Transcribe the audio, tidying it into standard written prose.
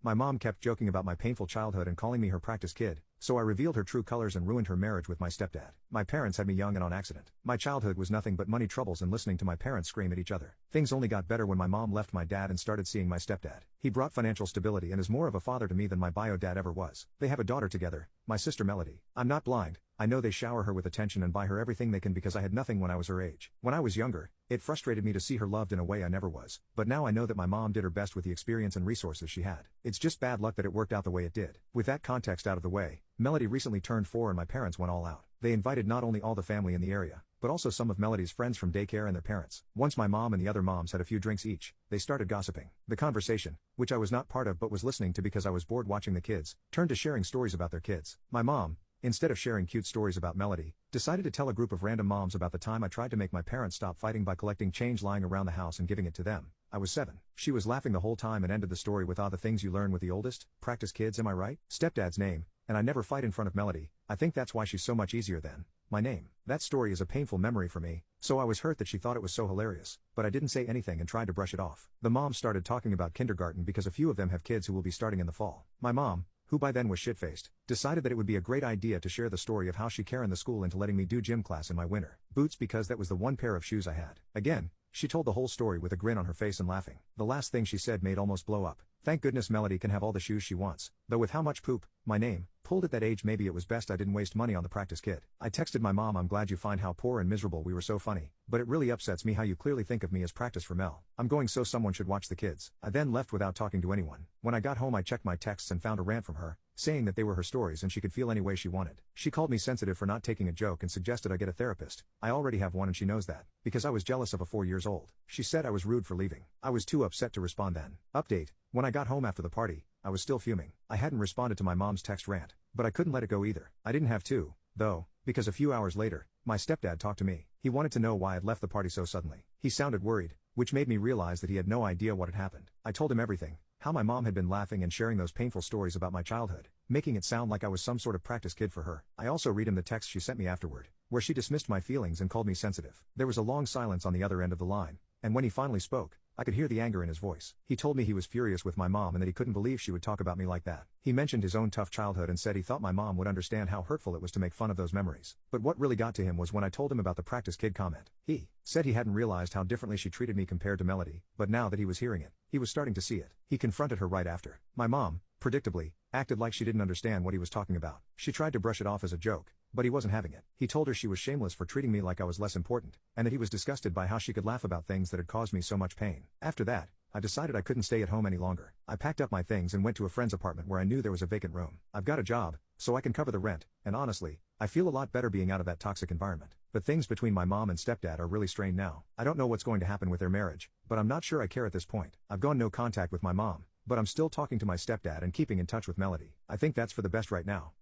My mom kept joking about my painful childhood and calling me her practice kid, so I revealed her true colors and ruined her marriage with my stepdad. My parents had me young and on accident. My childhood was nothing but money troubles and listening to my parents scream at each other. Things only got better when my mom left my dad and started seeing my stepdad. He brought financial stability and is more of a father to me than my bio dad ever was. They have a daughter together, my sister Melody. I'm not blind. I know they shower her with attention and buy her everything they can because I had nothing when I was her age. When I was younger, it frustrated me to see her loved in a way I never was. But now I know that my mom did her best with the experience and resources she had. It's just bad luck that it worked out the way it did. With that context out of the way, Melody recently turned 4 and my parents went all out. They invited not only all the family in the area, but also some of Melody's friends from daycare and their parents. Once my mom and the other moms had a few drinks each, they started gossiping. The conversation, which I was not part of but was listening to because I was bored watching the kids, turned to sharing stories about their kids. My mom, instead of sharing cute stories about Melody, decided to tell a group of random moms about the time I tried to make my parents stop fighting by collecting change lying around the house and giving it to them. I was 7. She was laughing the whole time and ended the story with, "Ah, the things you learn with the oldest, practice kids, am I right?" Stepdad's name, and I never fight in front of Melody. I think that's why she's so much easier than my name. That story is a painful memory for me, so I was hurt that she thought it was so hilarious, but I didn't say anything and tried to brush it off. The moms started talking about kindergarten because a few of them have kids who will be starting in the fall. My mom, who by then was shit-faced, decided that it would be a great idea to share the story of how she carried the school into letting me do gym class in my winter boots because that was the one pair of shoes I had. Again, she told the whole story with a grin on her face and laughing. The last thing she said made almost blow up. Thank goodness Melody can have all the shoes she wants, though with how much poop, my name, pulled at that age maybe it was best I didn't waste money on the practice kid. I texted my mom, "I'm glad you find how poor and miserable we were, so funny, but it really upsets me how you clearly think of me as practice for Mel. I'm going, so someone should watch the kids." I then left without talking to anyone. When I got home I checked my texts and found a rant from her, saying that they were her stories and she could feel any way she wanted. She called me sensitive for not taking a joke and suggested I get a therapist. I already have one and she knows that, because I was jealous of a 4 years old. She said I was rude for leaving. I was too upset to respond then. Update: when I got home after the party, I was still fuming. I hadn't responded to my mom's text rant, but I couldn't let it go either. I didn't have to, though, because a few hours later, my stepdad talked to me. He wanted to know why I'd left the party so suddenly. He sounded worried, which made me realize that he had no idea what had happened. I told him everything, how my mom had been laughing and sharing those painful stories about my childhood, making it sound like I was some sort of practice kid for her. I also read him the text she sent me afterward, where she dismissed my feelings and called me sensitive. There was a long silence on the other end of the line, and when he finally spoke, I could hear the anger in his voice. He told me he was furious with my mom and that he couldn't believe she would talk about me like that. He mentioned his own tough childhood and said he thought my mom would understand how hurtful it was to make fun of those memories. But what really got to him was when I told him about the practice kid comment. He said he hadn't realized how differently she treated me compared to Melody, but now that he was hearing it, he was starting to see it. He confronted her right after. My mom, predictably, acted like she didn't understand what he was talking about. She tried to brush it off as a joke, but he wasn't having it. He told her she was shameless for treating me like I was less important, and that he was disgusted by how she could laugh about things that had caused me so much pain. After that, I decided I couldn't stay at home any longer. I packed up my things and went to a friend's apartment where I knew there was a vacant room. I've got a job, so I can cover the rent, and honestly, I feel a lot better being out of that toxic environment. But things between my mom and stepdad are really strained now. I don't know what's going to happen with their marriage, but I'm not sure I care at this point. I've gone no contact with my mom, but I'm still talking to my stepdad and keeping in touch with Melody. I think that's for the best right now.